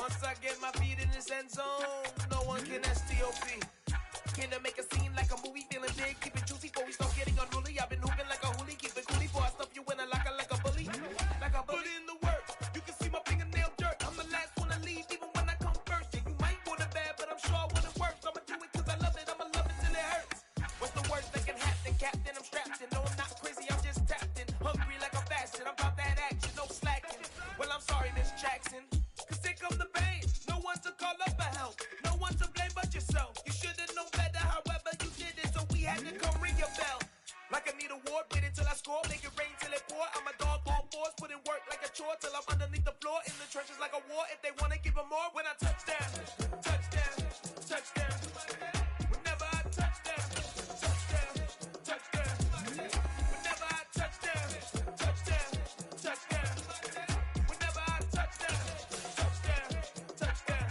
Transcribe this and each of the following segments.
Once I get my feet in this end zone, no one can STOP. Can to make a scene like a movie, feeling big, keep it juicy before we start getting unruly. I've been hooping like a hoolie, keep it coolie before I stuff you in a locker like a bully. Like a bully in the work, you can see my fingernail dirt. I'm the last one to leave, even when I come first. Yeah, you might want it bad, but I'm sure I want it worse. I'ma do it cause I love it, I'ma love it till it hurts. What's the worst that can happen, Captain? I'm strapped in, no I'm not crazy, I'm just tapped in. Hungry like I'm fasting, I'm about that action, no slacking. Well, I'm sorry, Miss Jackson, cause here come the pain. No one to call up for help, no one to blame but yourself. You should've known better, however you did it, so we had to come ring your bell. Like I need a award, wait until I score, make it rain till it pour. I'm a dog on force, put in work like a chore till I'm underneath the floor, in the trenches like a war. If they wanna give them more, when I touch down, touchdown, touchdown. Whenever I touch down, touchdown, touchdown. Whenever I touch down, touchdown, touchdown. Whenever I touch down, touchdown, touchdown.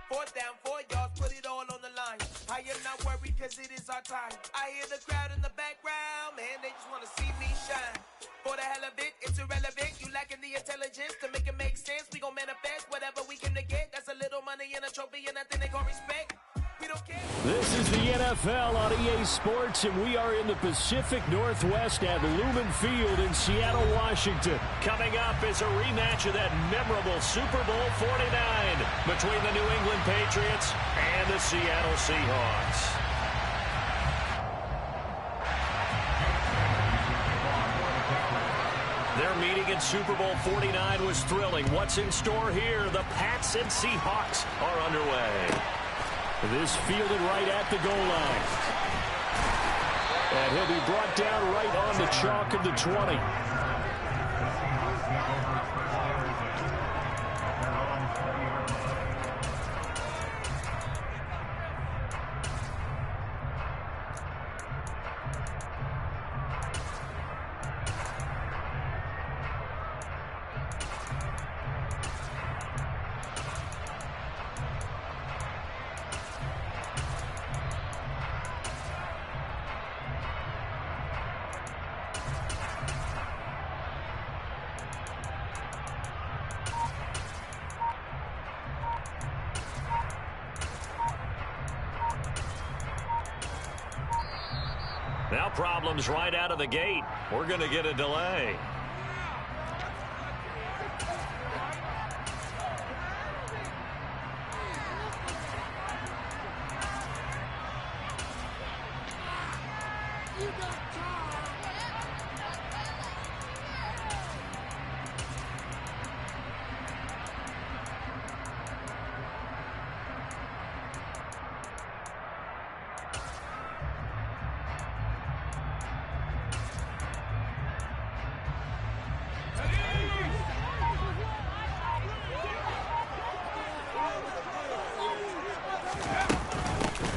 4th down, 4 yards, put it all on the line. I am not worried cause it is our time. I hear the crowd in the background, man, they just wanna see me shine. For the hell of it, it's irrelevant. You lacking the intelligence to make it make sense. We gon' manifest whatever we came to get. That's a little money and a trophy and nothing they call respect. We don't care. This is the NFL on EA Sports, and we are in the Pacific Northwest at Lumen Field in Seattle, Washington. Coming up is a rematch of that memorable Super Bowl 49 between the New England Patriots and the Seattle Seahawks. Their meeting in Super Bowl 49 was thrilling. What's in store here? The Pats and Seahawks are underway. This fielded right at the goal line. And he'll be brought down right on the chalk of the 20. Now problems right out of the gate. We're going to get a delay.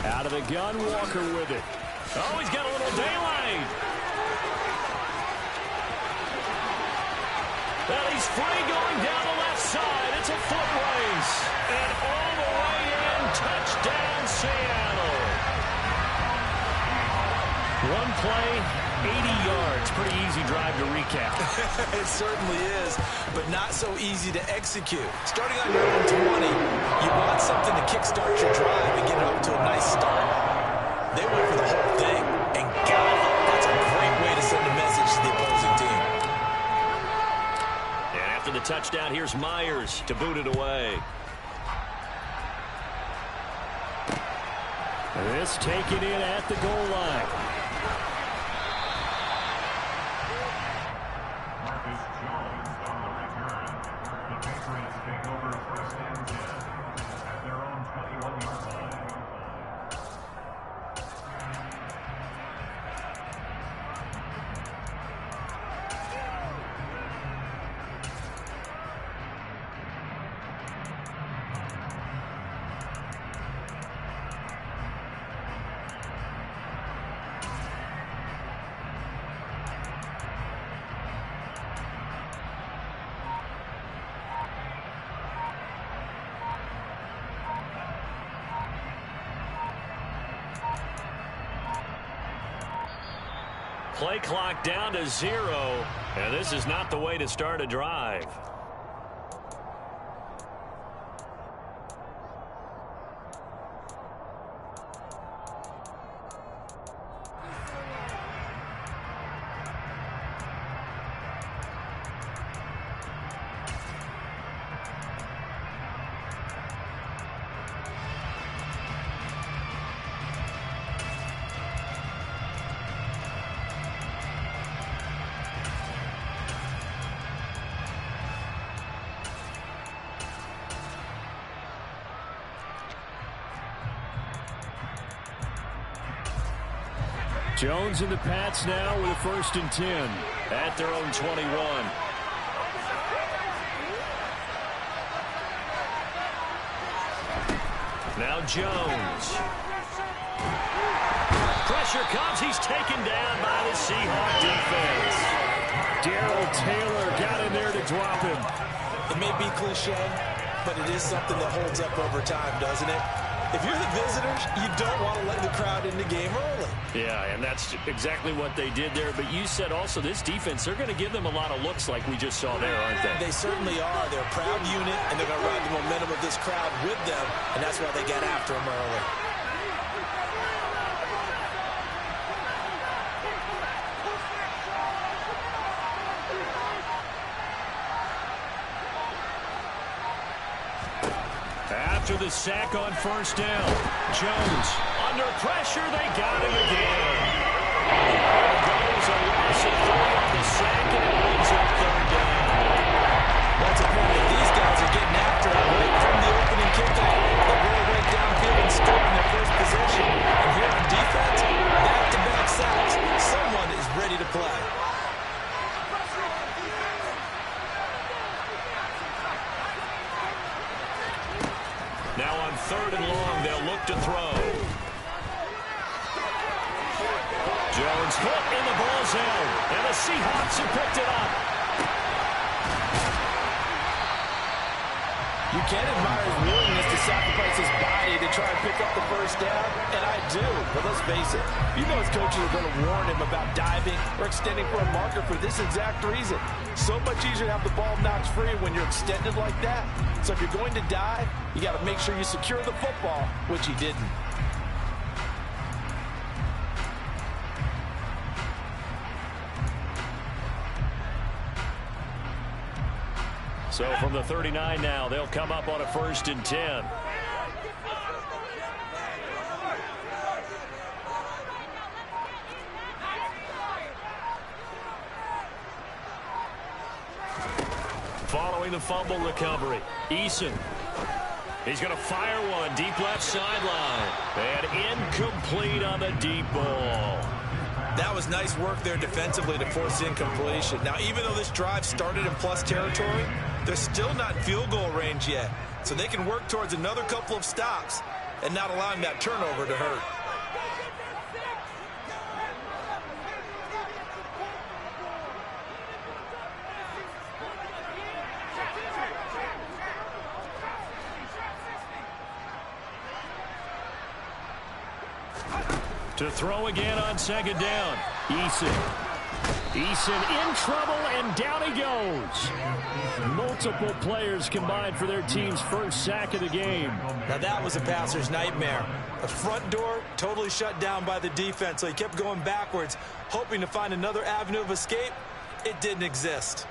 Out of the gun, Walker with it. Oh, he's got a little daylight. Well, he's free going down the left side. It's a foot race. And all the way in, touchdown, Seattle. One play, 80 yards. Pretty easy drive to recap. It certainly is, but not so easy to execute. Starting on your own 20, you want something to kickstart your drive and get it up to a nice start. They went for the whole thing, and God, that's a great way to send a message to the opposing team. And after the touchdown, here's Myers to boot it away. This taken in at the goal line. Play clock down to 0, and this is not the way to start a drive. Jones and the Pats now with a 1st and 10 at their own 21. Now Jones. Pressure comes. He's taken down by the Seahawk defense. Darrell Taylor got in there to drop him. It may be cliche, but it is something that holds up over time, doesn't it? If you're the visitors, you don't want to let the crowd in the game early. Yeah, and that's exactly what they did there. But you said also this defense, they're going to give them a lot of looks like we just saw there, aren't they? They certainly are. They're a proud unit, and they're going to ride the momentum of this crowd with them, and that's why they got after them early. After the sack on 1st down, Jones under pressure. They got him again. There goes a loss of 3 on the sack, and it brings up 3rd down. That's a point that these guys are getting after it right from the opening kickoff. They roll right downfield and score on their first possession. And here on defense, back-to-back sacks. Someone is ready to play. Now on 3rd and long, they'll look to throw. Jones hit in the ball zone, and the Seahawks have picked it up. You can admire his willingness to sacrifice his body to try and pick up the 1st down, and I do. But let's face it, you know his coaches are going to warn him about diving or extending for a marker for this exact reason. So much easier to have the ball knocked free when you're extended like that. So if you're going to dive, you got to make sure you secure the football, which he didn't. So from the 39 now, they'll come up on a 1st and 10. Following the fumble recovery, Eason. He's going to fire one deep left sideline. And incomplete on the deep ball. That was nice work there defensively to force incompletion. Now, even though this drive started in plus territory, they're still not in field goal range yet. So they can work towards another couple of stops and not allowing that turnover to hurt. To throw again on 2nd down. Eason in trouble, and down he goes. Multiple players combined for their team's 1st sack of the game. Now that was a passer's nightmare. The front door totally shut down by the defense, so he kept going backwards, hoping to find another avenue of escape. It didn't exist.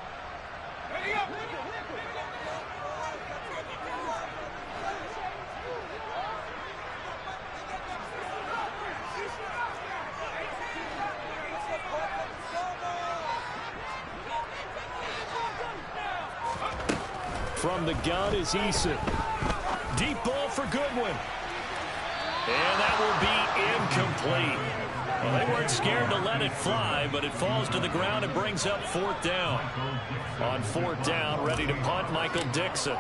From the gun is Eason. Deep ball for Goodwin. And that will be incomplete. Well, they weren't scared to let it fly, but it falls to the ground and brings up 4th down. On 4th down, ready to punt, Michael Dixon.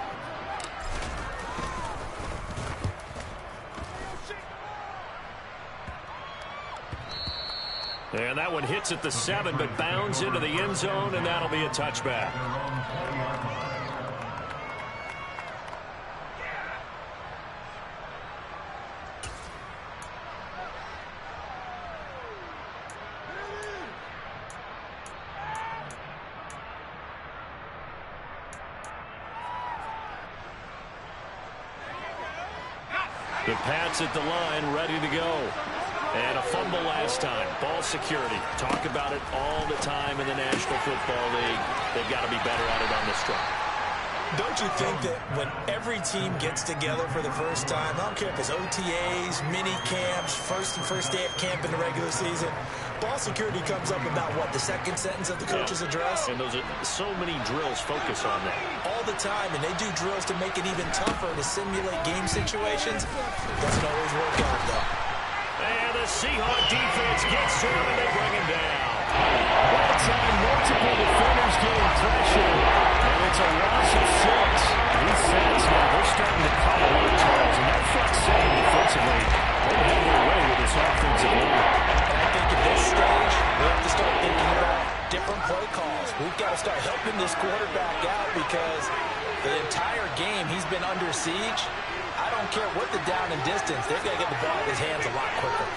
And that one hits at the 7, but bounds into the end zone, and that'll be a touchback. The Pats at the line, ready to go. And a fumble last time. Ball security. Talk about it all the time in the National Football League. They've got to be better at it on this drive. Don't you think that when every team gets together for the first time, I don't care if it's OTAs, mini camps, first day of camp in the regular season, ball security comes up about, what, the second sentence of the coach's address? And those are so many drills focus on that. All the time, and they do drills to make it even tougher to simulate game situations. Doesn't always work out, though. And the the Seahawk defense gets to him, and they bring him down. That time, multiple defenders getting pressure, and it's a loss of 6. These sacks now, they're starting to pile up, Charles, and that front seven defensively, they have their way with this offensive line. And I think at this stage, we have to start thinking about different play calls. We've got to start helping this quarterback out because the entire game he's been under siege. I don't care what the down and distance, they've got to get the ball in his hands a lot quicker.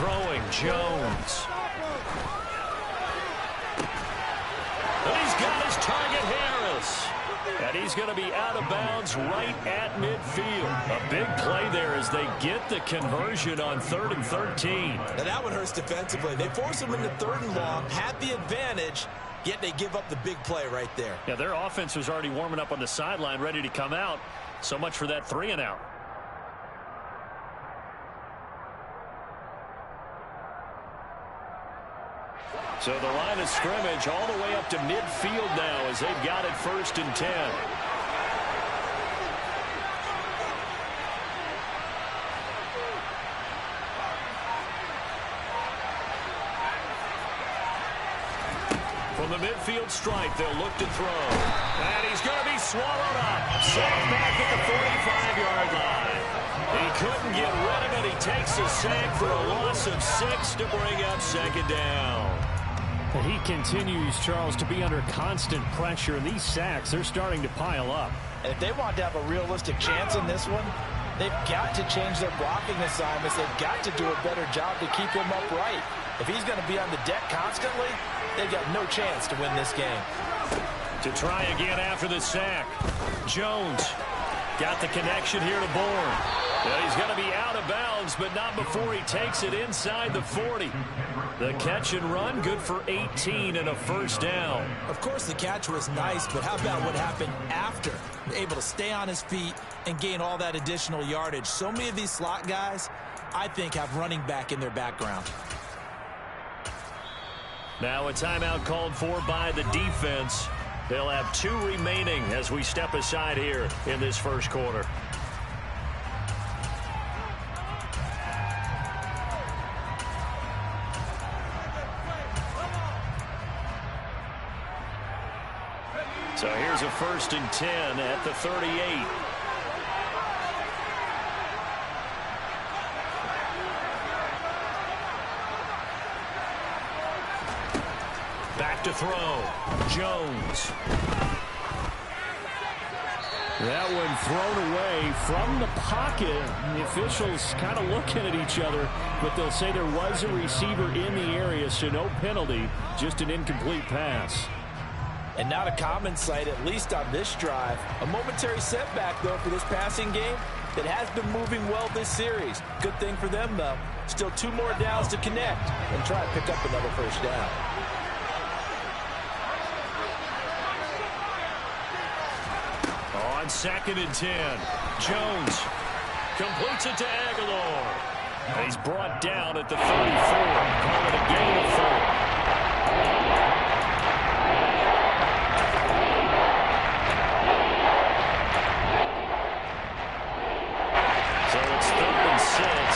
Throwing Jones. And he's got his target, Harris. And he's going to be out of bounds right at midfield. A big play there as they get the conversion on 3rd and 13. Now that one hurts defensively. They force him into 3rd and long, had the advantage, yet they give up the big play right there. Yeah, their offense was already warming up on the sideline, ready to come out. So much for that 3-and-out. So the line of scrimmage all the way up to midfield now as they've got it 1st and 10. From the midfield stripe, they'll look to throw. And he's going to be swallowed up. Sacked back at the 45-yard line. He couldn't get rid of it. He takes a sack for a loss of 6 to bring up 2nd down. He continues, Charles, to be under constant pressure, and these sacks, they're starting to pile up. And if they want to have a realistic chance in this one, they've got to change their blocking assignments. They've got to do a better job to keep him upright. If he's going to be on the deck constantly, they've got no chance to win this game. To try again after the sack. Jones got the connection here to Bourne. Well, he's going to be out of bounds, but not before he takes it inside the 40. The catch and run, good for 18 and a 1st down. Of course, the catch was nice, but how about what happened after? Able to stay on his feet and gain all that additional yardage. So many of these slot guys, I think, have running back in their background. Now a timeout called for by the defense. They'll have 2 remaining as we step aside here in this 1st quarter. So here's a 1st and 10 at the 38. Back to throw. Jones. That one thrown away from the pocket. The officials kind of looking at each other, but they'll say there was a receiver in the area, so no penalty, just an incomplete pass. And not a common sight, at least on this drive. A momentary setback, though, for this passing game that has been moving well this series. Good thing for them, though. Still 2 more downs to connect and try to pick up another 1st down. On 2nd and 10, Jones completes it to Aguilar. He's brought down at the 34. Call it a gain of 4.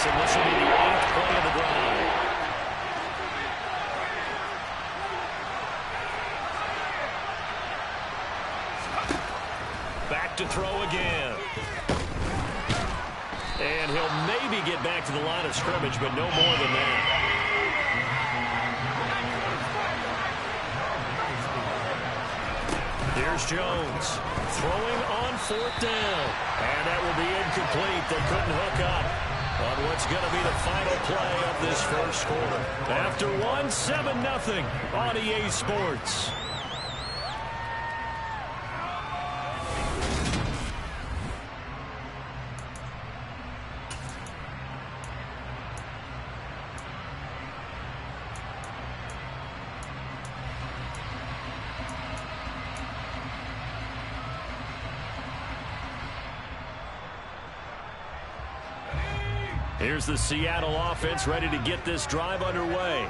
And this will be the 8th play of the drive. Back to throw again. And he'll maybe get back to the line of scrimmage, but no more than that. Here's Jones throwing on 4th down. And that will be incomplete. They couldn't hook up on what's going to be the final play of this 1st quarter. After 1, 7-0 on EA Sports. Here's the Seattle offense ready to get this drive underway.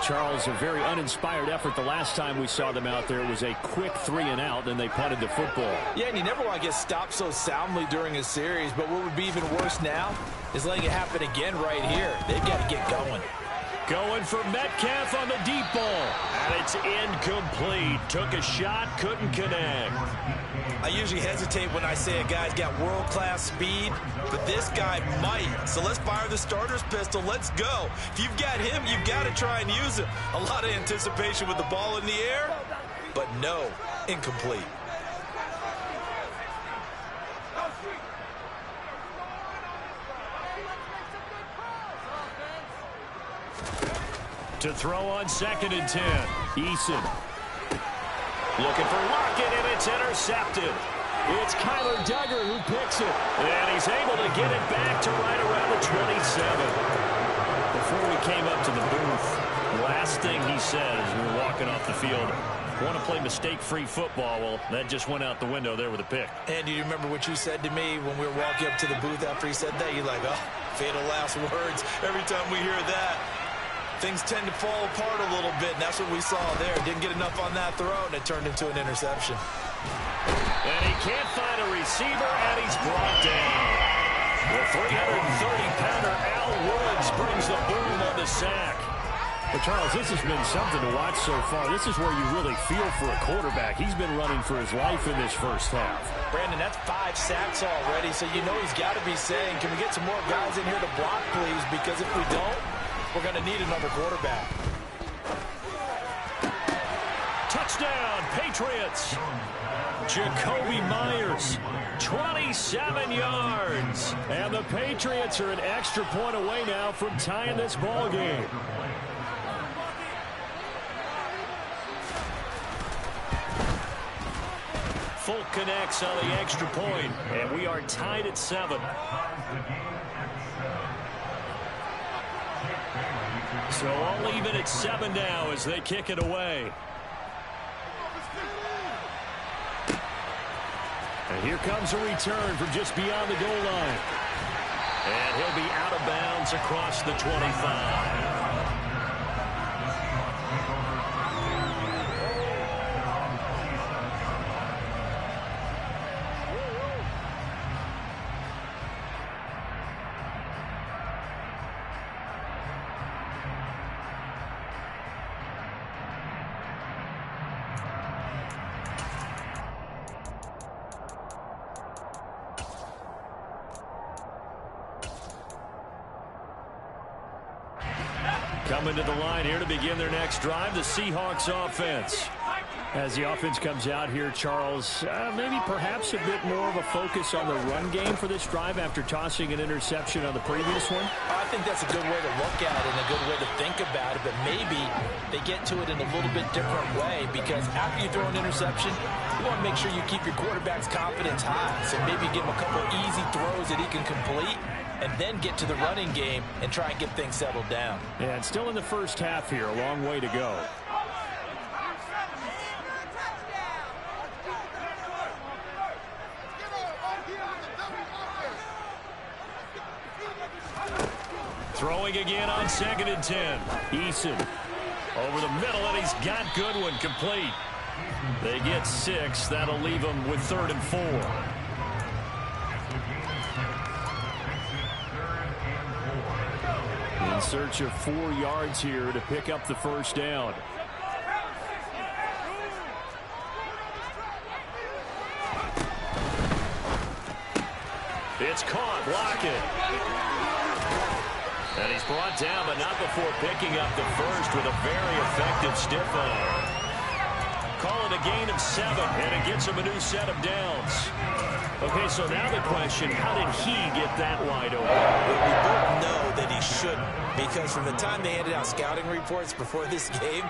Charles, a very uninspired effort. The last time we saw them out there was a quick 3-and-out, and they punted the football. Yeah, and you never want to get stopped so soundly during a series, but what would be even worse now is letting it happen again right here. They've got to get going. Going for Metcalf on the deep ball. And it's incomplete. Took a shot, couldn't connect. I usually hesitate when I say a guy's got world-class speed, but this guy might. So let's fire the starter's pistol. Let's go. If you've got him, you've got to try and use him. A lot of anticipation with the ball in the air, but no, incomplete. To throw on 2nd and 10. Eason. Looking for Lockett, and it's intercepted. It's Kyler Duggar who picks it. And he's able to get it back to right around the 27. Before we came up to the booth, the last thing he said as we were walking off the field, want to play mistake-free football. Well, that just went out the window there with a pick. And do you remember what you said to me when we were walking up to the booth after he said that? You're like, oh, fatal last words every time we hear that. Things tend to fall apart a little bit, and that's what we saw there. Didn't get enough on that throw, and it turned into an interception. And he can't find a receiver, and he's brought down. The 330-pounder Al Woods brings the boom on the sack. But Charles, this has been something to watch so far. This is where you really feel for a quarterback. He's been running for his life in this first half. Brandon, that's 5 sacks already, so you know he's got to be saying, can we get some more guys in here to block, please? Because if we don't, we're going to need another quarterback. Touchdown, Patriots. Jacoby Myers, 27 yards. And the Patriots are an extra point away now from tying this ball game. Folk connects on the extra point, and we are tied at 7. So all even at 7 now as they kick it away. And here comes a return from just beyond the goal line. And he'll be out of bounds across the 25. Coming to the line here to begin their next drive, the Seahawks offense. As the offense comes out here, Charles, maybe perhaps a bit more of a focus on the run game for this drive after tossing an interception on the previous one? I think that's a good way to look at it and a good way to think about it, but maybe they get to it in a little bit different way, because after you throw an interception, you want to make sure you keep your quarterback's confidence high. So maybe give him a couple easy throws that he can complete, and then get to the running game and try and get things settled down. Yeah, and still in the first half here, a long way to go. Throwing again on 2nd and 10. Eason over the middle, and he's got Goodwin complete. They get 6. That'll leave them with 3rd and 4. In search of 4 yards here to pick up the first down. It's caught. Lockett. And he's brought down, but not before picking up the first with a very effective stiff arm. Call it a gain of 7, and it gets him a new set of downs. Okay, so now the question, how did he get that wide open? Well, we both know that he shouldn't, because from the time they handed out scouting reports before this game,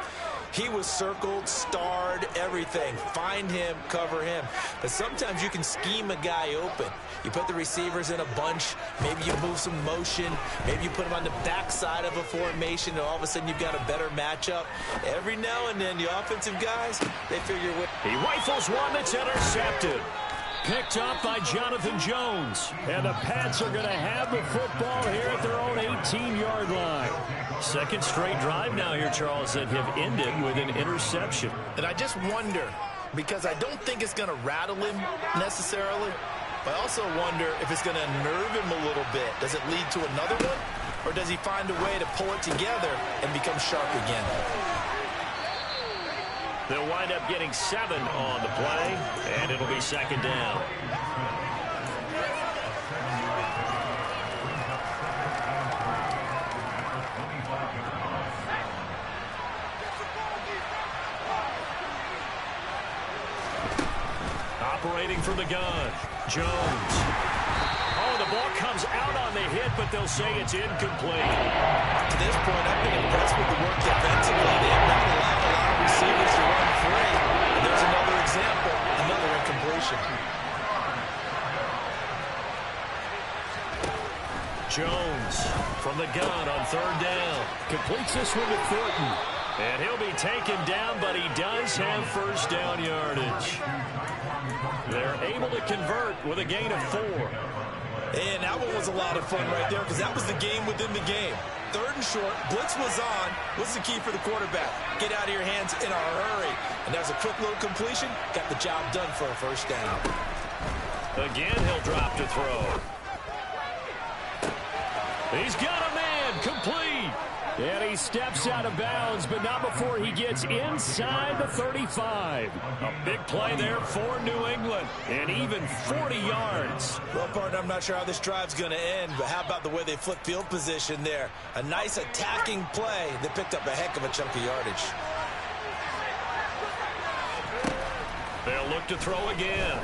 he was circled, starred, everything. Find him, cover him. But sometimes you can scheme a guy open. You put the receivers in a bunch. Maybe you move some motion. Maybe you put them on the backside of a formation, and all of a sudden you've got a better matchup. Every now and then, the offensive guys, they figure what. He rifles one that's intercepted. picked up by Jonathan Jones. And the Pats are going to have the football here at their own 18-yard line. Second straight drive now here, Charles, that have ended with an interception. And I just wonder, because I don't think it's going to rattle him necessarily, but I also wonder if it's going to unnerve him a little bit. Does it lead to another one? Or does he find a way to pull it together and become sharp again? They'll wind up getting 7 on the play, and it'll be second down. Operating from the gun, Jones. Oh, the ball comes out on the hit, but they'll say it's incomplete. To this point, I've been impressed with the work defensively. They have not allowed a lot of receivers to run free. And there's another example, another incompletion. Jones from the gun on third down. Completes this one to Thornton. And he'll be taken down, but he does have first down yardage. They're able to convert with a gain of 4. And that one was a lot of fun right there because that was the game within the game. Third and short, blitz was on. What's the key for the quarterback? Get out of your hands in a hurry. And there's a quick little completion. Got the job done for a first down. Again, he'll drop to throw. He's got a man, complete. And he steps out of bounds, but not before he gets inside the 35. A big play there for New England, and even 40 yards. Well, partner, I'm not sure how this drive's going to end, but how about the way they flip field position there? A nice attacking play that picked up a heck of a chunk of yardage. They'll look to throw again.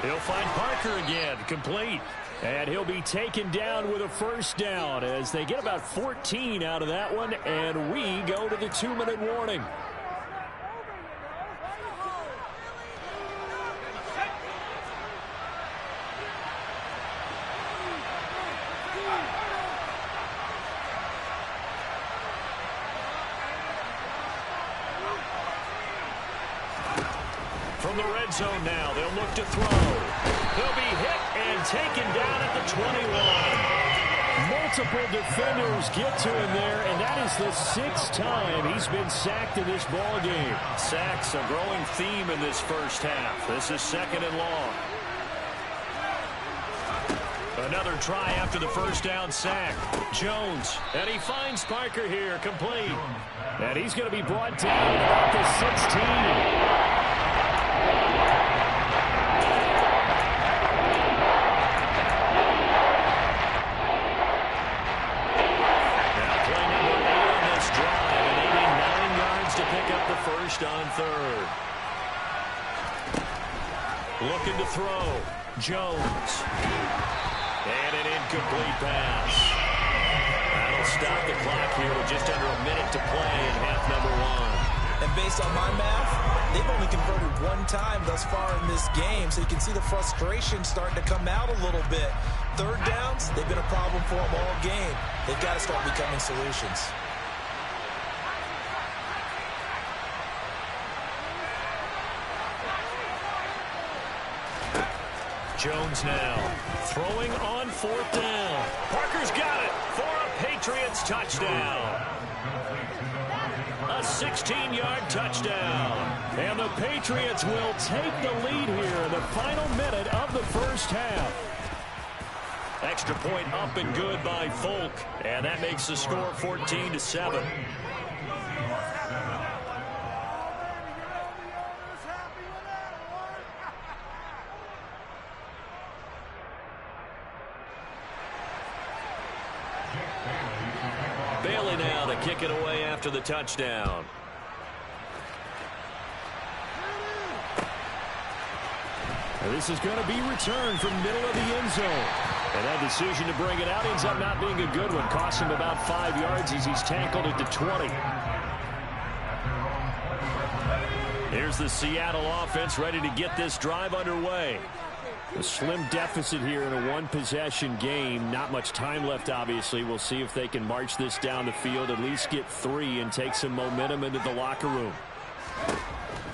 He'll find Parker again, complete. And he'll be taken down with a first down as they get about 14 out of that one, and we go to the 2-minute warning. From the red zone now, they'll look to throw. He'll be hit and taken down at the 21. Multiple defenders get to him there, and that is the 6th time he's been sacked in this ball game. Sacks a growing theme in this first half. This is second and long. Another try after the first down sack. Jones, and he finds Parker here, complete. And he's going to be brought down at the 16. First on third. Looking to throw. Jones. And an incomplete pass. That'll stop the clock here with just under a minute to play in half number 1. And based on my math, they've only converted 1 time thus far in this game, so you can see the frustration starting to come out a little bit. Third downs, they've been a problem for them all game. They've got to start becoming solutions. Jones now throwing on 4th down. Parker's got it for a Patriots touchdown. A 16-yard touchdown. And the Patriots will take the lead here in the final minute of the first half. Extra point up and good by Folk. And that makes the score 14-7. Bailey now to kick it away after the touchdown. And this is going to be returned from middle of the end zone. And that decision to bring it out ends up not being a good one. Costs him about 5 yards as he's tackled at the 20. Here's the Seattle offense ready to get this drive underway. A slim deficit here in a one-possession game. Not much time left, obviously. We'll see if they can march this down the field, at least get 3, and take some momentum into the locker room.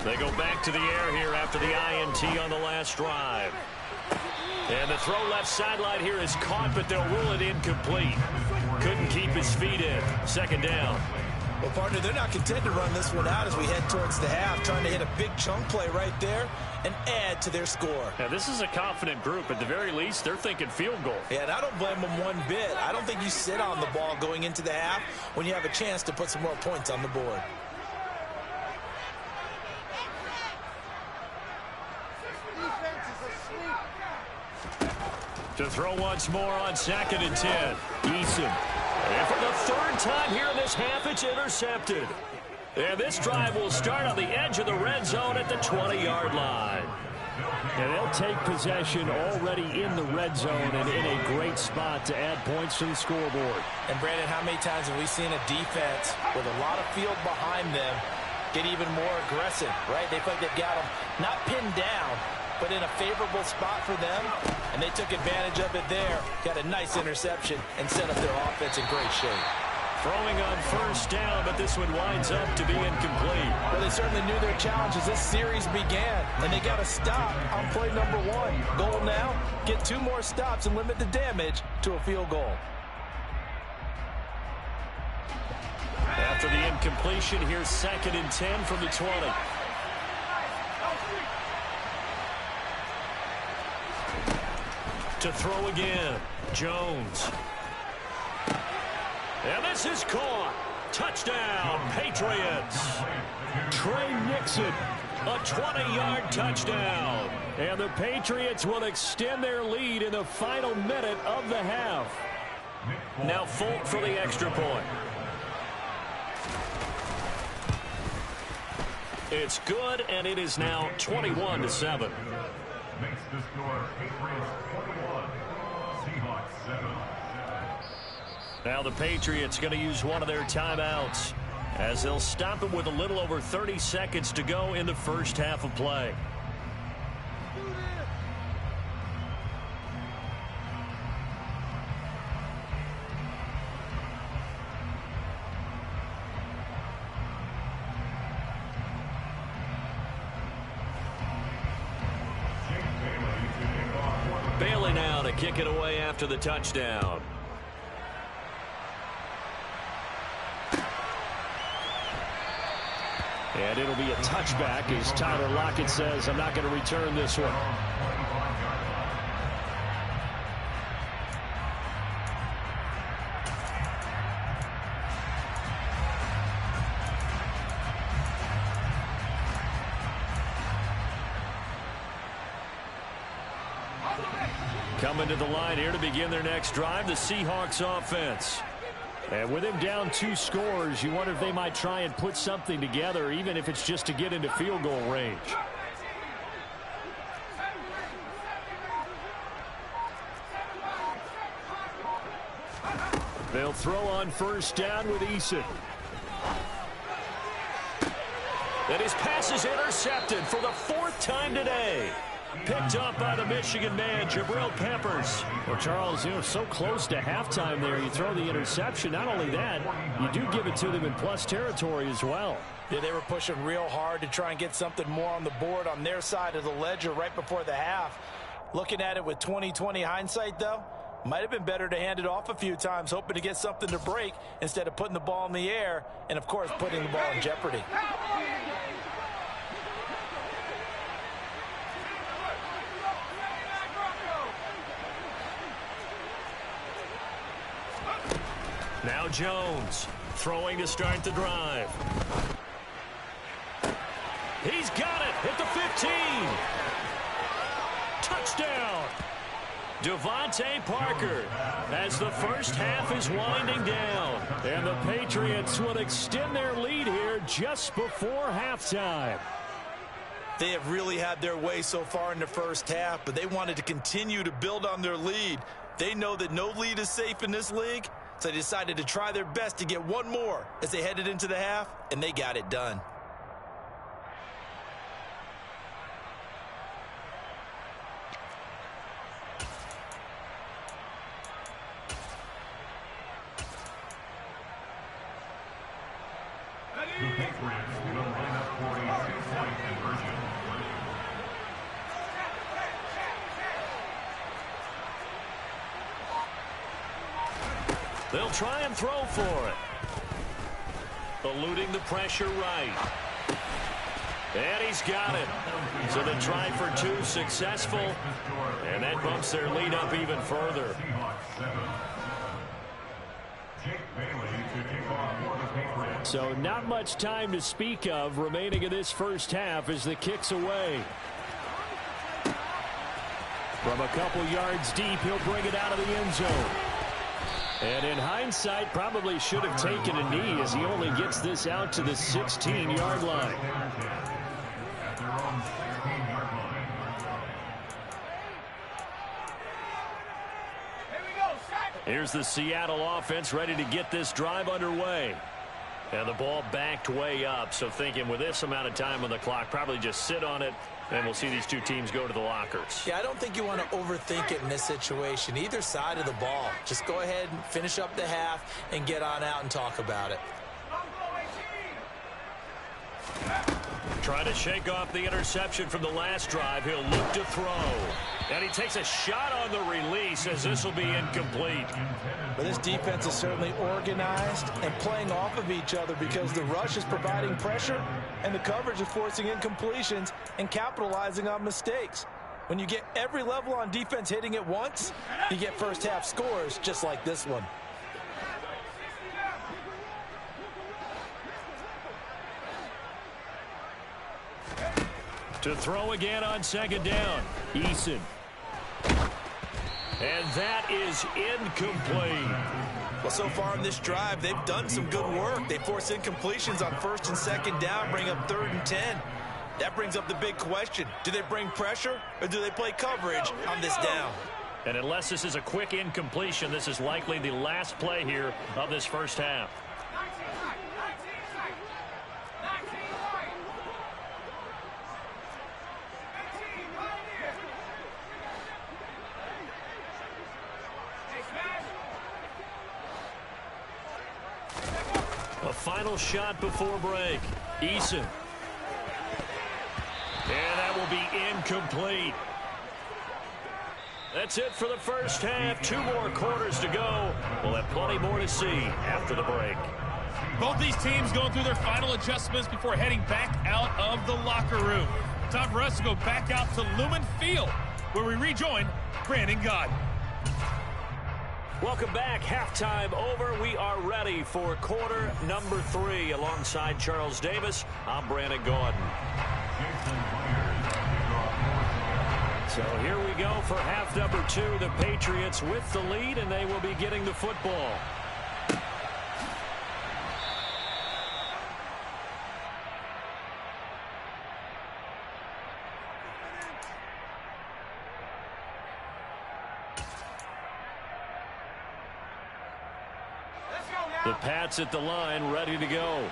They go back to the air here after the INT on the last drive. And the throw left sideline here is caught, but they'll rule it incomplete. Couldn't keep his feet in. Second down. Well, partner, they're not content to run this one out as we head towards the half, trying to hit a big chunk play right there and add to their score. Now, this is a confident group. At the very least, they're thinking field goal. Yeah, and I don't blame them one bit. I don't think you sit on the ball going into the half when you have a chance to put some more points on the board. To throw once more on 2nd and 10. Eason. And for the third time here in this half, it's intercepted. And this drive will start on the edge of the red zone at the 20-yard line. And they'll take possession already in the red zone and in a great spot to add points to the scoreboard. And, Brandon, how many times have we seen a defense with a lot of field behind them get even more aggressive, right? They feel like they've got them not pinned down, but in a favorable spot for them, and they took advantage of it there. Got a nice interception and set up their offense in great shape. Throwing on first down, but this one winds up to be incomplete. Well, they certainly knew their challenge as this series began, and they got to stop on play number 1. Goal now, get 2 more stops and limit the damage to a field goal. After the incompletion, here's 2nd and 10 from the 20. To throw again, Jones. And this is caught. Touchdown, Patriots. Trey Nixon. A 20-yard touchdown. And the Patriots will extend their lead in the final minute of the half. Now Folk for the extra point. It's good, and it is now 21-7. Makes the score Patriots 21, Seahawks 7. Now the Patriots going to use one of their timeouts as they'll stop it with a little over 30 seconds to go in the first half of play. Bailey now to kick it away after the touchdown. And it'll be a touchback as Tyler Lockett says, I'm not going to return this one. Coming to the line here to begin their next drive, the Seahawks offense. And with him down 2 scores, you wonder if they might try and put something together, even if it's just to get into field goal range. They'll throw on first down with Eason. And his pass is intercepted for the 4th time today. Picked up by the Michigan man, Jabril Peppers. Well, Charles, so close to halftime there. You throw the interception. Not only that, you do give it to them in plus territory as well. Yeah, they were pushing real hard to try and get something more on the board on their side of the ledger right before the half. Looking at it with 20/20 hindsight, though, might have been better to hand it off a few times, hoping to get something to break instead of putting the ball in the air and, of course, putting the ball in jeopardy. Now Jones throwing to start the drive. He's got it at the 15. Touchdown. Devontae Parker as the first half is winding down. And the Patriots will extend their lead here just before halftime. They have really had their way so far in the first half, but they wanted to continue to build on their lead. They know that no lead is safe in this league, so they decided to try their best to get one more as they headed into the half, and they got it done. The Patriots will line up for a 2-point They'll try and throw for it. Eluding the pressure right. And he's got it. So the try for 2 successful. And that bumps their lead up even further. So not much time to speak of remaining in this first half as the kick's away. From a couple yards deep, he'll bring it out of the end zone. And in hindsight, probably should have taken a knee as he only gets this out to the 16-yard line. Here's the Seattle offense ready to get this drive underway. And the ball backed way up, so thinking with this amount of time on the clock, probably just sit on it, and we'll see these two teams go to the lockers. Yeah, I don't think you want to overthink it in this situation. Either side of the ball. Just go ahead and finish up the half and get on out and talk about it. Trying to shake off the interception from the last drive. He'll look to throw. And he takes a shot on the release as this will be incomplete. But this defense is certainly organized and playing off of each other because the rush is providing pressure and the coverage is forcing incompletions and capitalizing on mistakes. When you get every level on defense hitting at once, you get first half scores just like this one. To throw again on second down. Eason. And that is incomplete. Well, so far in this drive, they've done some good work. They force incompletions on first and second down, bring up 3rd and 10. That brings up the big question. Do they bring pressure or do they play coverage on this down? And unless this is a quick incompletion, this is likely the last play here of this first half. A final shot before break. Eason. And that will be incomplete. That's it for the first half. 2 more quarters to go. We'll have plenty more to see after the break. Both these teams going through their final adjustments before heading back out of the locker room. Time for us to go back out to Lumen Field, where we rejoin Brandon Godden. Welcome back. Halftime over. We are ready for quarter number 3. Alongside Charles Davis, I'm Brandon Gordon. So here we go for half number 2. The Patriots with the lead, and they will be getting the football. The Pats at the line, ready to go.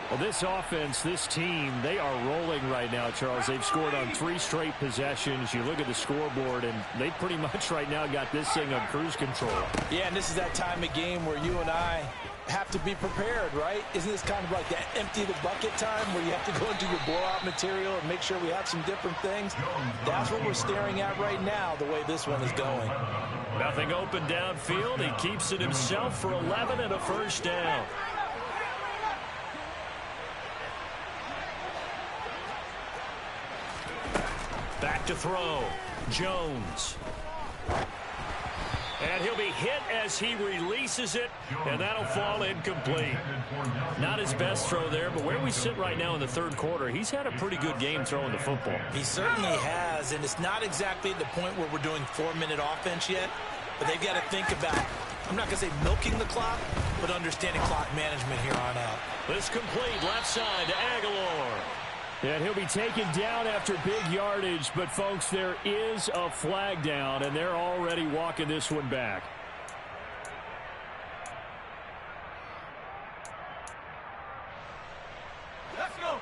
Well, this offense, this team, they are rolling right now, Charles. They've scored on 3 straight possessions. You look at the scoreboard, and they pretty much right now got this thing on cruise control. Yeah, and this is that time of game where you and I have to be prepared, right? Isn't this kind of like that empty the bucket time where you have to go into your blowout material and make sure we have some different things? That's what we're staring at right now, the way this one is going. Nothing open downfield. He keeps it himself for 11 and a first down. Back to throw. Jones. And he'll be hit as he releases it, and that'll fall incomplete. Not his best throw there, but where we sit right now in the 3rd quarter, he's had a pretty good game throwing the football. He certainly has, and it's not exactly at the point where we're doing 4-minute offense yet, but they've got to think about, I'm not going to say milking the clock, but understanding clock management here on out. This complete left side to Aguilar. And he'll be taken down after big yardage, but folks, there is a flag down, and they're already walking this one back. Let's go.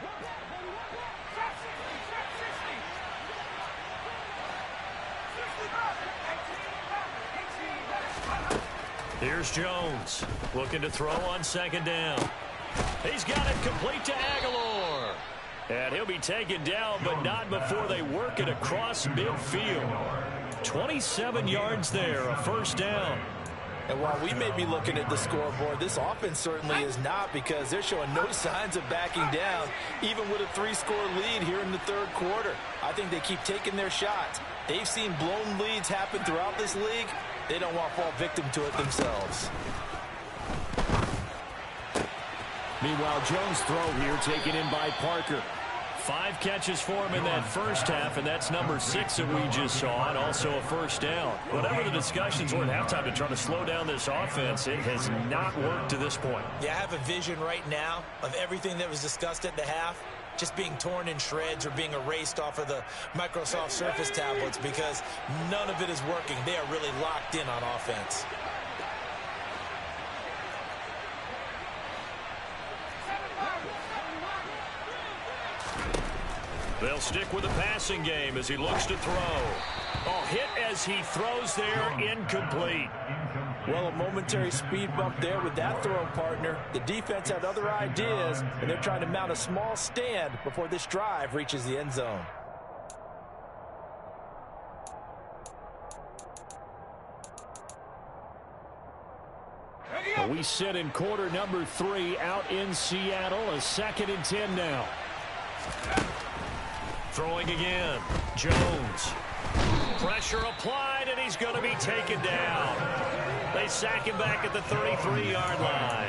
Here's Jones looking to throw on second down. He's got it complete to Aguilar. And he'll be taken down, but not before they work it across midfield. 27 yards there, a first down. And while we may be looking at the scoreboard, this offense certainly is not, because they're showing no signs of backing down, even with a 3-score lead here in the third quarter. I think they keep taking their shots. They've seen blown leads happen throughout this league. They don't want to fall victim to it themselves. Meanwhile, Jones' throw here taken in by Parker. 5 catches for him in that first half, and that's number 6 that we just saw, and also a first down. Whatever the discussions were at halftime to try to slow down this offense, it has not worked to this point. Yeah, I have a vision right now of everything that was discussed at the half just being torn in shreds or being erased off of the Microsoft Surface tablets, because none of it is working. They are really locked in on offense. They'll stick with the passing game as he looks to throw. Oh, hit as he throws there, incomplete. Well, a momentary speed bump there with that throw, partner. The defense had other ideas, and they're trying to mount a small stand before this drive reaches the end zone. We sit in quarter number 3 out in Seattle. A 2nd and 10 now. Throwing again. Jones. Pressure applied, and he's going to be taken down. They sack him back at the 33-yard line.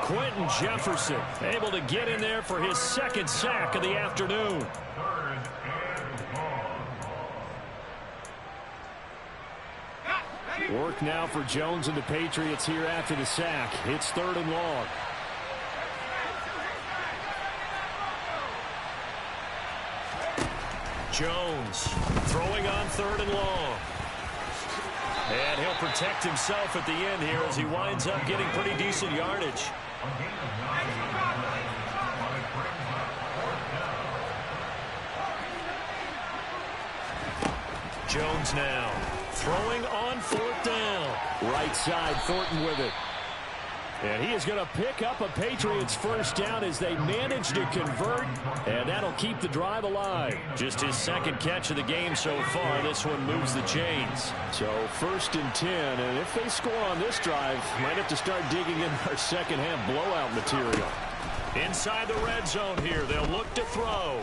Quentin Jefferson able to get in there for his 2nd sack of the afternoon. Work now for Jones and the Patriots here after the sack. It's 3rd and long. Jones throwing on 3rd and long. And he'll protect himself at the end here as he winds up getting pretty decent yardage. Jones now throwing on 4th down. Right side, Thornton with it. And he is going to pick up a Patriots first down as they manage to convert, and that'll keep the drive alive. Just his 2nd catch of the game so far. This one moves the chains. So 1st and 10, and if they score on this drive, might have to start digging in our second half blowout material. Inside the red zone here, they'll look to throw.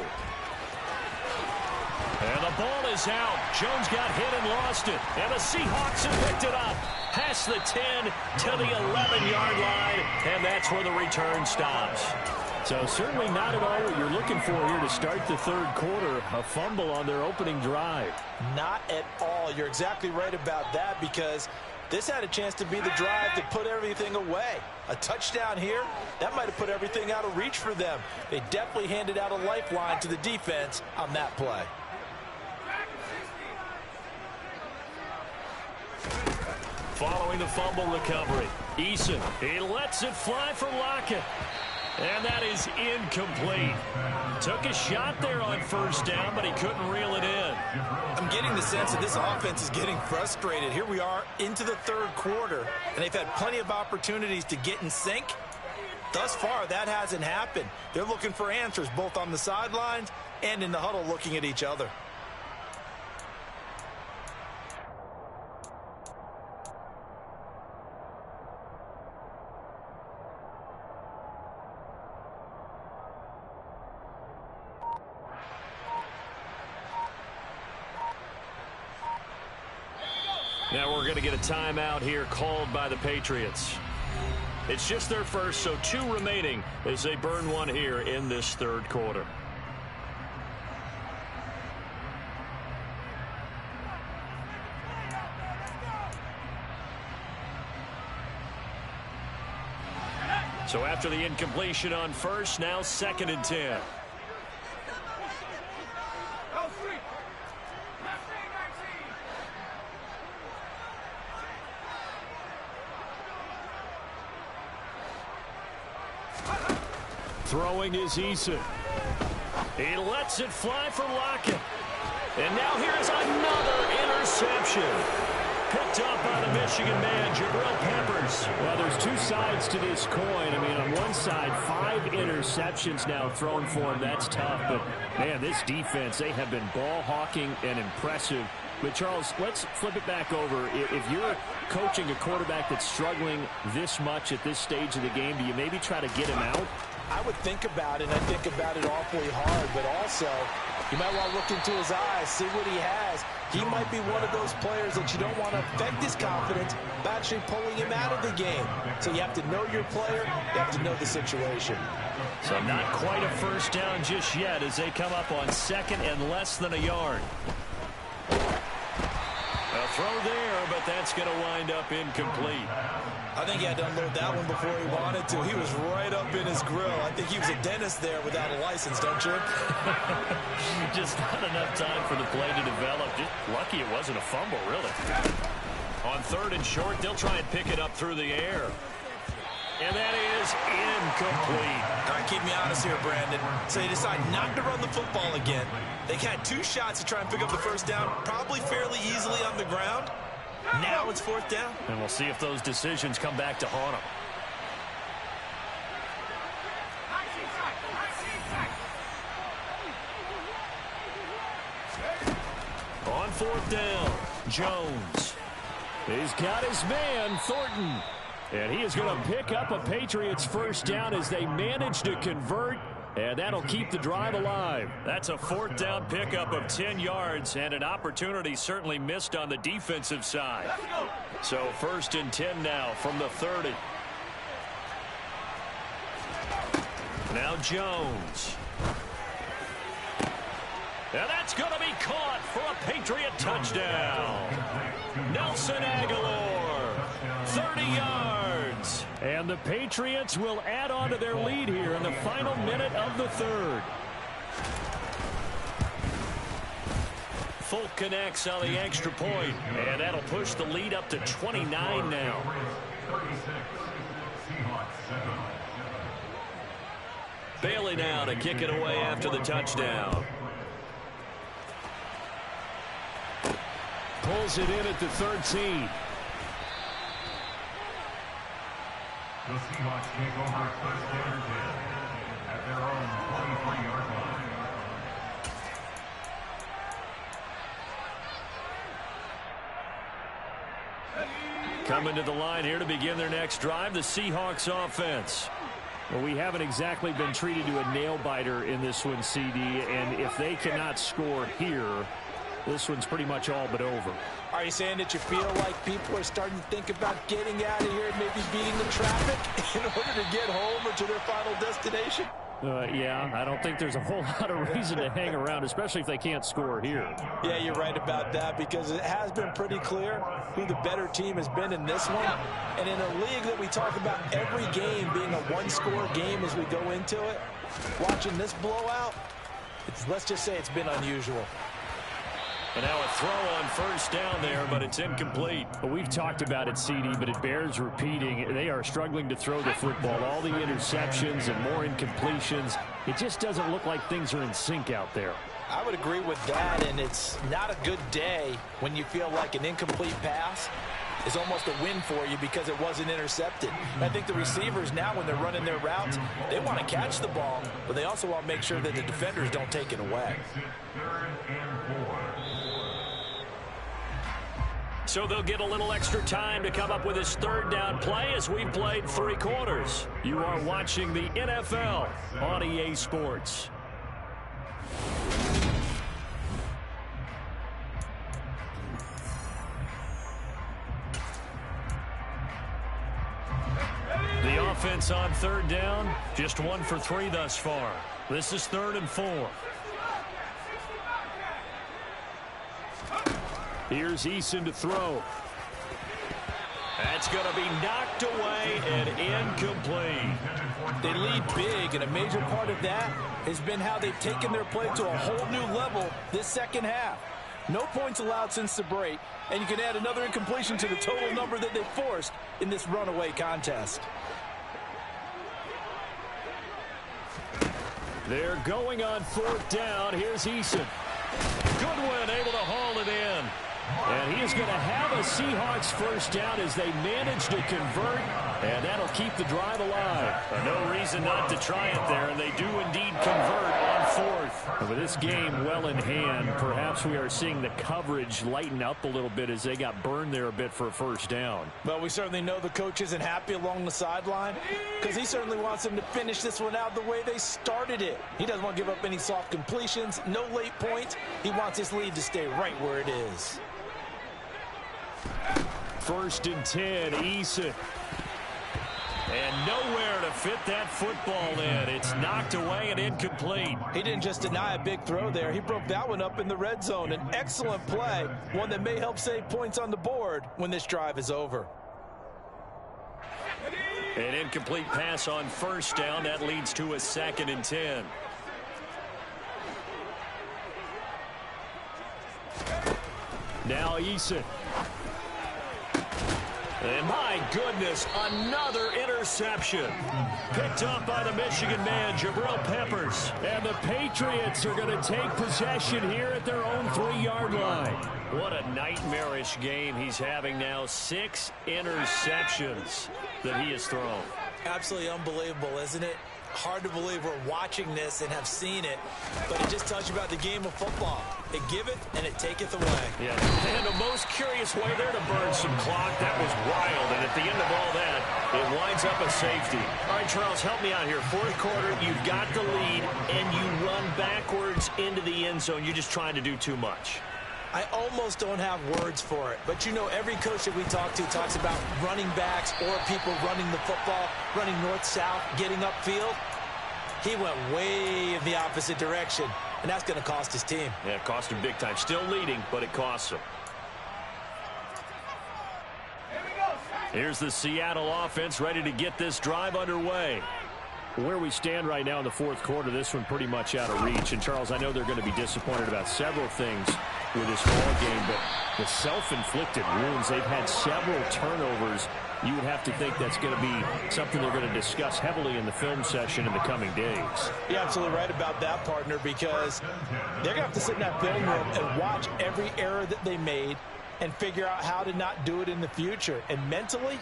And the ball is out. Jones got hit and lost it. And the Seahawks have picked it up. Past the 10 to the 11-yard line. And that's where the return stops. So certainly not at all what you're looking for here to start the third quarter. A fumble on their opening drive. Not at all. You're exactly right about that, because this had a chance to be the drive to put everything away. A touchdown here, that might have put everything out of reach for them. They definitely handed out a lifeline to the defense on that play. Following the fumble recovery, Eason, he lets it fly for Lockett. And that is incomplete. Took a shot there on 1st down, but he couldn't reel it in. I'm getting the sense that this offense is getting frustrated. Here we are into the third quarter, and they've had plenty of opportunities to get in sync. Thus far, that hasn't happened. They're looking for answers both on the sidelines and in the huddle, looking at each other. Now we're going to get a timeout here called by the Patriots. It's just their first, so 2 remaining as they burn one here in this third quarter. So after the incompletion on 1st, now 2nd and 10. Throwing is Eason. He lets it fly for Lockett. And now here's another interception. Picked up by the Michigan man, Jabril Peppers. Well, there's two sides to this coin. I mean, on one side, 5 interceptions now thrown for him. That's tough. But, man, this defense, they have been ball hawking and impressive. But, Charles, let's flip it back over. If you're coaching a quarterback that's struggling this much at this stage of the game, do you maybe try to get him out? I would think about it, and I think about it awfully hard, but also you might want to look into his eyes, see what he has. He might be one of those players that you don't want to affect his confidence by actually pulling him out of the game. So you have to know your player, you have to know the situation. So not quite a first down just yet as they come up on second and less than a yard. A throw there, but that's going to wind up incomplete. I think he had to unload that one before he wanted to. He was right up in his grill. I think he was a dentist there without a license, don't you? Just not enough time for the play to develop. Just lucky it wasn't a fumble, really. On third and short, they'll try and pick it up through the air. And that is incomplete. All right, keep me honest here, Brandon. So they decide not to run the football again. They had 2 shots to try and pick up the first down, probably fairly easily on the ground. Now it's 4th down. And we'll see if those decisions come back to haunt them. On 4th down, Jones. He's got his man, Thornton. And he is going to pick up a Patriots first down as they manage to convert. And that'll keep the drive alive. That's a 4th down pickup of 10 yards and an opportunity certainly missed on the defensive side. So 1st and 10 now from the 30. Now Jones. And that's going to be caught for a Patriot touchdown. Nelson Aguilar, 30 yards. And the Patriots will add on to their lead here in the final minute of the 3rd. Folk connects on the extra point, and that'll push the lead up to 29 now. Bailey now to kick it away after the touchdown. Pulls it in at the 13. The Seahawks take over 1st and 10 at their own 23-yard line. Coming to the line here to begin their next drive, the Seahawks offense. Well, we haven't exactly been treated to a nail-biter in this one, CD, and if they cannot score here, this one's pretty much all but over. Are you saying that you feel like people are starting to think about getting out of here and maybe beating the traffic in order to get home or to their final destination? Yeah, I don't think there's a whole lot of reason to hang around, especially if they can't score here. Yeah, you're right about that because it has been pretty clear who the better team has been in this one. And in a league that we talk about every game being a one-score game as we go into it, watching this blowout, let's just say it's been unusual. And now a throw on 1st down there, but it's incomplete. Well, we've talked about it, CD, but it bears repeating. They are struggling to throw the football. All the interceptions and more incompletions. It just doesn't look like things are in sync out there. I would agree with that, and it's not a good day when you feel like an incomplete pass is almost a win for you because it wasn't intercepted. And I think the receivers now, when they're running their routes, they want to catch the ball, but they also want to make sure that the defenders don't take it away. So they'll get a little extra time to come up with his 3rd down play as we've played 3 quarters. You are watching the NFL on EA Sports. The offense on 3rd down, just 1 for 3 thus far. This is 3rd and 4. Here's Eason to throw. That's going to be knocked away and incomplete. They lead big, and a major part of that has been how they've taken their play to a whole new level this second half. No points allowed since the break, and you can add another incompletion to the total number that they forced in this runaway contest. They're going on 4th down. Here's Eason. Goodwin able to haul it in. And he is going to have a Seahawks first down as they manage to convert, and that'll keep the drive alive. No reason not to try it there, and they do indeed convert on fourth. And with this game well in hand, perhaps we are seeing the coverage lighten up a little bit as they got burned there a bit for a first down. Well, we certainly know the coach isn't happy along the sideline because he certainly wants them to finish this one out the way they started it. He doesn't want to give up any soft completions, no late points. He wants his lead to stay right where it is. 1st and 10, Eason. And nowhere to fit that football in. It's knocked away and incomplete. He didn't just deny a big throw there. He broke that one up in the red zone. An excellent play, one that may help save points on the board when this drive is over. An incomplete pass on first down. That leads to a 2nd and 10. Now Eason. And my goodness, another interception. Picked up by the Michigan man, Jabril Peppers. And the Patriots are going to take possession here at their own 3-yard line. What a nightmarish game he's having now. 6 interceptions that he has thrown. Absolutely unbelievable, isn't it? Hard to believe we're watching this and have seen it, but it just tells you about the game of football. It giveth and it taketh away. Yeah, and the most curious way there to burn some clock. That was wild, and at the end of all that, it winds up a safety. All right, Charles, help me out here. 4th quarter, you've got the lead, and you run backwards into the end zone. You're just trying to do too much. I almost don't have words for it, but you know every coach that we talk to talks about running backs or people running the football, running north-south, getting upfield. He went way in the opposite direction, and that's going to cost his team. Yeah, it cost him big time. Still leading, but it costs him. Here's the Seattle offense ready to get this drive underway. Where we stand right now in the 4th quarter, this one pretty much out of reach. And, Charles, I know they're going to be disappointed about several things with this ball game, but the self-inflicted wounds, they've had several turnovers. You would have to think that's going to be something they're going to discuss heavily in the film session in the coming days. You're absolutely right about that, partner, because they're going to have to sit in that film room and watch every error that they made and figure out how to not do it in the future. And mentally,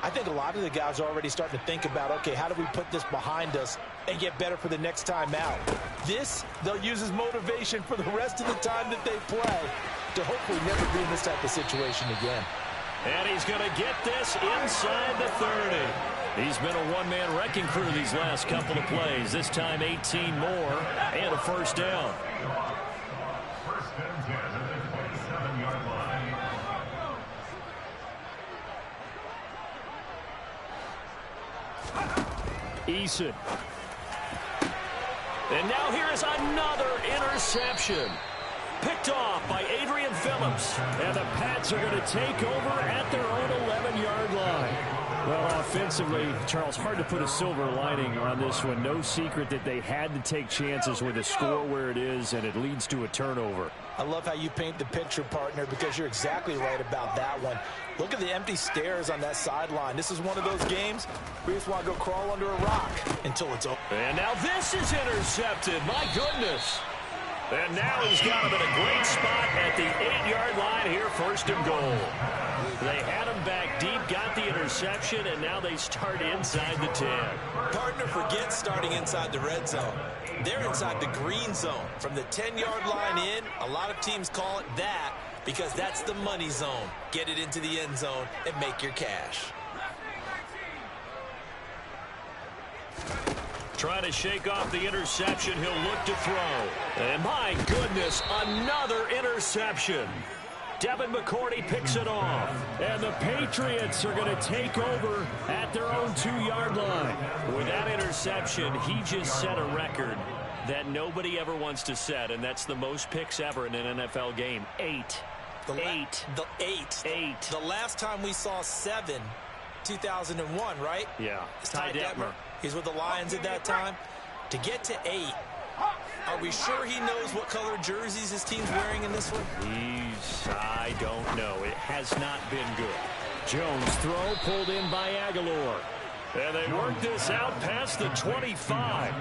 I think a lot of the guys are already starting to think about, okay, how do we put this behind us and get better for the next time out? This, they'll use as motivation for the rest of the time that they play to hopefully never be in this type of situation again. And he's going to get this inside the 30. He's been a one-man wrecking crew these last couple of plays. This time 18 more and a first down. 1st and 10 at the 27-yard line. Eason. And now here is another interception. Picked off by Adrian Phillips. And the Pats are going to take over at their own 11-yard line. Well, offensively, Charles, hard to put a silver lining on this one. No secret that they had to take chances with the score where it is, and it leads to a turnover. I love how you paint the picture, partner, because you're exactly right about that one. Look at the empty stairs on that sideline. This is one of those games where you just want to go crawl under a rock until it's over. And now this is intercepted. My goodness. And now he's got him in a great spot at the 8-yard line here, 1st and goal. They had him back deep, got the interception, and now they start inside the 10. Partner, forget starting inside the red zone. They're inside the green zone. From the 10-yard line in, a lot of teams call it that because that's the money zone. Get it into the end zone and make your cash. Trying to shake off the interception. He'll look to throw. And my goodness, another interception. Devin McCourty picks it off. And the Patriots are going to take over at their own 2-yard line. With that interception, he just set a record that nobody ever wants to set, and that's the most picks ever in an NFL game. 8. The eight. The last time we saw 7, 2001, right? Yeah. It's Ty Detmer. He's with the Lions at that time. To get to 8, are we sure he knows what color jerseys his team's wearing in this one? I don't know. It has not been good. Jones throw pulled in by Aguilar. And they work this out past the 25.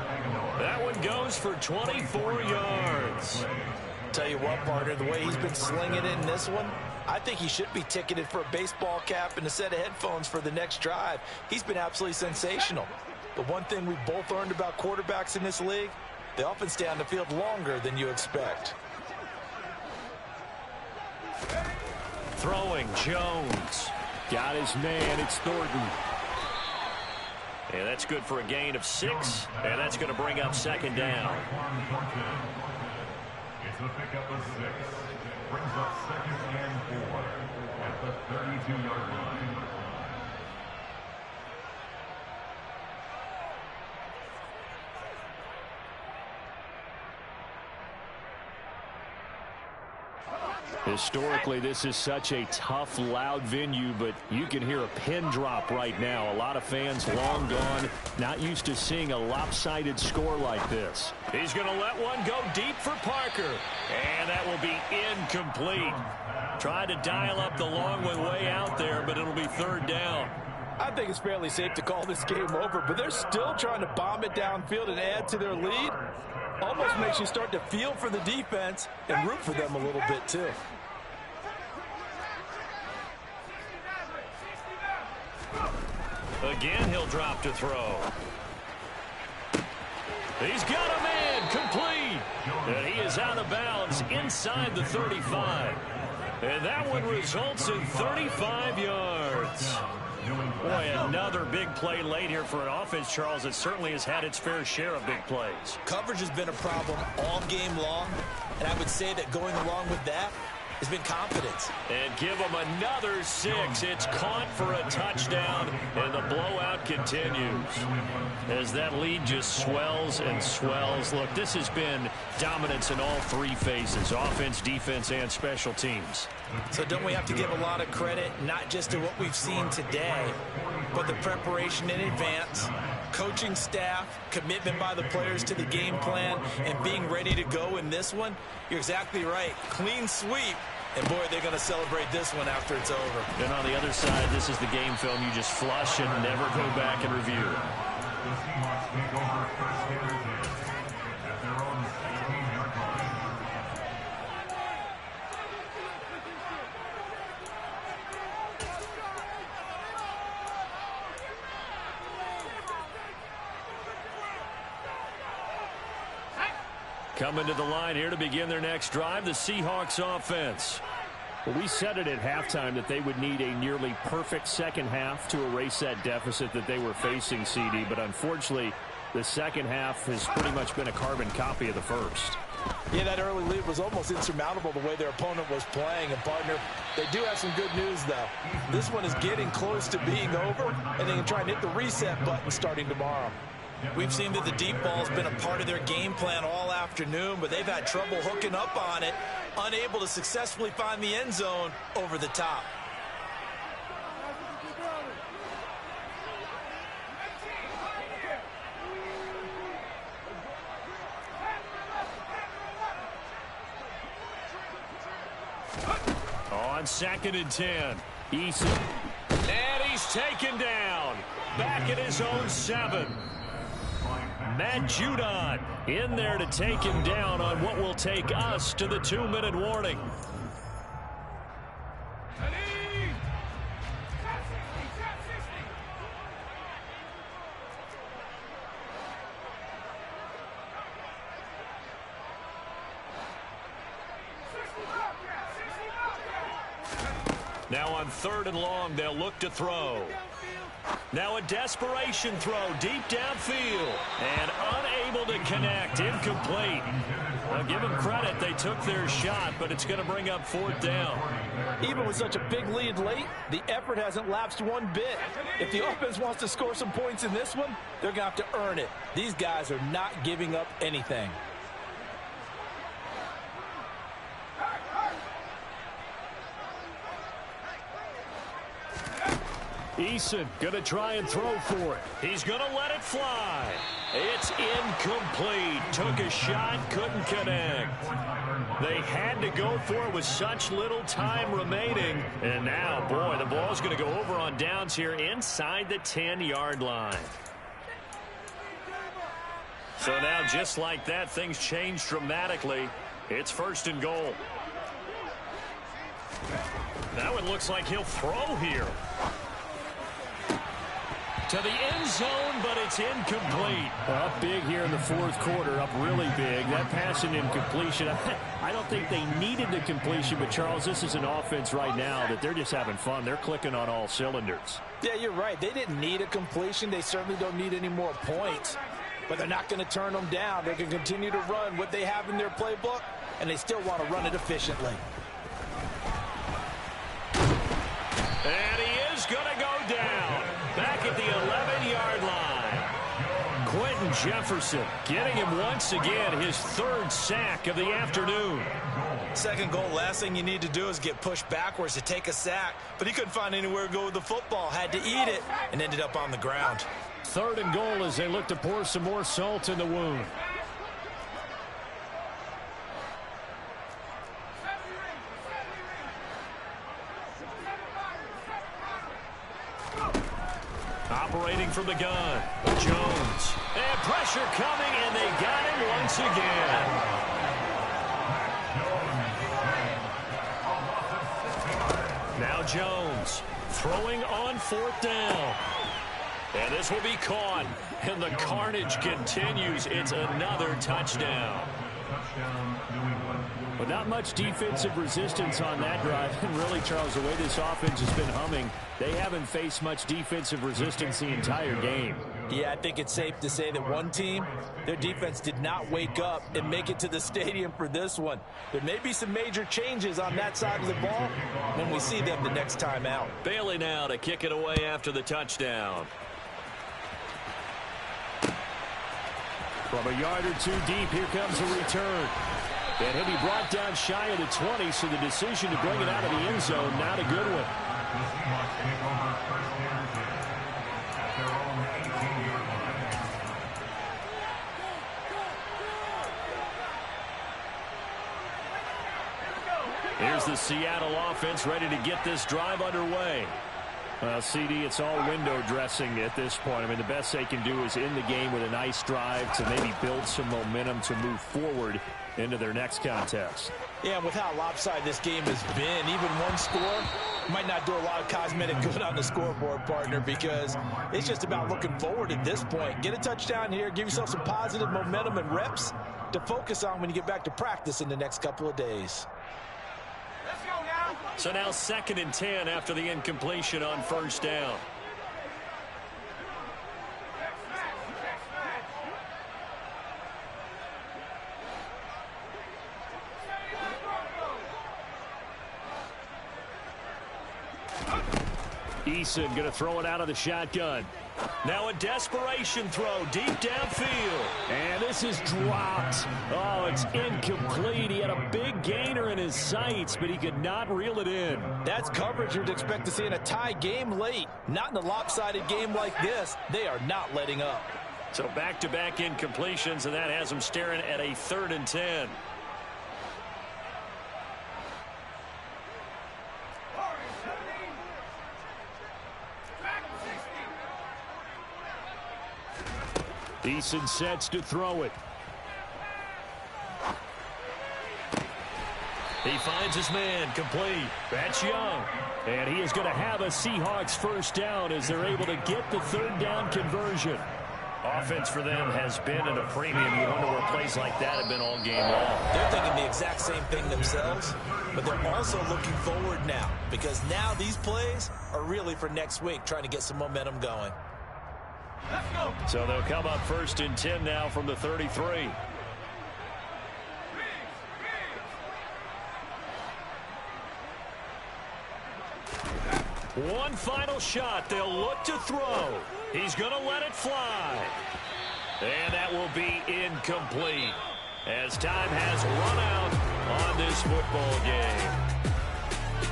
That one goes for 24 yards. Tell you what, partner, the way he's been slinging it in this one, I think he should be ticketed for a baseball cap and a set of headphones for the next drive. He's been absolutely sensational. The one thing we both learned about quarterbacks in this league, they often stay on the field longer than you expect. Throwing, Jones. Got his man, it's Thornton. And that's good for a gain of 6, and that's going to bring up second down. It's a pickup of 6. Brings up second and 4 at the 32-yard line. Historically, this is such a tough, loud venue, but you can hear a pin drop right now. A lot of fans long gone, not used to seeing a lopsided score like this. He's going to let one go deep for Parker, and that will be incomplete. Tried to dial up the long one way out there, but it'll be third down. I think it's fairly safe to call this game over, but they're still trying to bomb it downfield and add to their lead. Almost makes you start to feel for the defense and root for them a little bit, too. Again, he'll drop to throw. He's got a man, complete. And he is out of bounds inside the 35. And that one results in 35 yards. Boy, another big play late here for an offense, Charles, that certainly has had its fair share of big plays. Coverage has been a problem all game long, and I would say that going along with that has been confidence. And give them another 6. It's caught for a touchdown, and the blowout continues. As that lead just swells and swells. Look, this has been dominance in all 3 phases, offense, defense, and special teams. So don't we have to give a lot of credit, not just to what we've seen today, but the preparation in advance, coaching staff, commitment by the players to the game plan, and being ready to go in this one? You're exactly right. Clean sweep. And, boy, they're going to celebrate this one after it's over. And on the other side, this is the game film you just flush and never go back and review. The Seahawks take over first and 10 at their own 16-yard line. Coming to the line here to begin their next drive, the Seahawks offense. Well, we said it at halftime that they would need a nearly perfect second half to erase that deficit that they were facing, CD. But unfortunately, the second half has pretty much been a carbon copy of the first. Yeah, that early lead was almost insurmountable the way their opponent was playing. And, partner, they do have some good news, though. This one is getting close to being over, and they can try and hit the reset button starting tomorrow. We've seen that the deep ball's been a part of their game plan all afternoon, but they've had trouble hooking up on it, unable to successfully find the end zone over the top. On second and 10, Eason. And he's taken down. Back at his own 7. Matt Judon in there to take him down on what will take us to the 2-minute warning. Now on 3rd and long, they'll look to throw. Now a desperation throw deep downfield and unable to connect. Incomplete. Now give them credit. They took their shot, but it's going to bring up 4th down. Even with such a big lead late, the effort hasn't lapsed one bit. If the offense wants to score some points in this one, they're going to have to earn it. These guys are not giving up anything. Eason going to try and throw for it. He's going to let it fly. It's incomplete. Took a shot, couldn't connect. They had to go for it with such little time remaining. And now, boy, the ball's going to go over on downs here inside the 10-yard line. So now, just like that, things change dramatically. It's 1st and goal. Now it looks like he'll throw here. To the end zone, but it's incomplete. Up big here in the 4th quarter, up really big. That pass and incompletion, I don't think they needed the completion, but Charles, this is an offense right now that they're just having fun. They're clicking on all cylinders. Yeah, you're right. They didn't need a completion. They certainly don't need any more points, but they're not going to turn them down. They can continue to run what they have in their playbook, and they still want to run it efficiently. And he is going to go down. Back at the 11-yard line. Quentin Jefferson getting him once again his 3rd sack of the afternoon. 2nd goal, last thing you need to do is get pushed backwards to take a sack. But he couldn't find anywhere to go with the football. Had to eat it and ended up on the ground. 3rd and goal as they look to pour some more salt in the wound. Operating from the gun, Jones. And pressure coming, and they got him once again. Now Jones throwing on 4th down. And this will be caught. And the carnage continues. It's another touchdown. But not much defensive resistance on that drive. And really, Charles, the way this offense has been humming, they haven't faced much defensive resistance the entire game. Yeah, I think it's safe to say that one team, their defense did not wake up and make it to the stadium for this one. There may be some major changes on that side of the ball when we see them the next time out. Bailey now to kick it away after the touchdown. From a yard or 2 deep, here comes a return. And he'll be brought down shy of the 20, so the decision to bring it out of the end zone, not a good one. Here's the Seattle offense ready to get this drive underway. Well, CD, it's all window dressing at this point. I mean, the best they can do is end the game with a nice drive to maybe build some momentum to move forward into their next contest. Yeah, and with how lopsided this game has been, even one score might not do a lot of cosmetic good on the scoreboard, partner, because it's just about looking forward at this point. Get a touchdown here, give yourself some positive momentum and reps to focus on when you get back to practice in the next couple of days. So now 2nd and 10 after the incompletion on 1st down. Eason going to throw it out of the shotgun. Now a desperation throw deep downfield. And this is dropped. Oh, it's incomplete. He had a big gainer in his sights, but he could not reel it in. That's coverage you'd expect to see in a tie game late. Not in a lopsided game like this. They are not letting up. So back-to-back incompletions, and that has them staring at a 3rd and 10. Eason sets to throw it. He finds his man, complete. That's Young. And he is going to have a Seahawks 1st down as they're able to get the 3rd down conversion. Offense for them has been at a premium. You wonder where plays like that have been all game long. They're thinking the exact same thing themselves, but they're also looking forward now, because now these plays are really for next week, trying to get some momentum going. So they'll come up 1st and 10 now from the 33. One final shot. They'll look to throw. He's going to let it fly. And that will be incomplete as time has run out on this football game.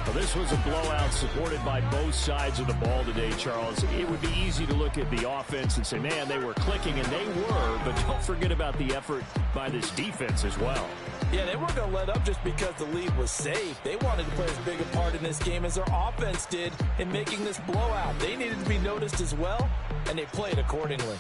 Well, this was a blowout supported by both sides of the ball today, Charles. It would be easy to look at the offense and say, man, they were clicking, and they were, but don't forget about the effort by this defense as well. Yeah, they weren't going to let up just because the lead was safe. They wanted to play as big a part in this game as their offense did in making this blowout. They needed to be noticed as well, and they played accordingly.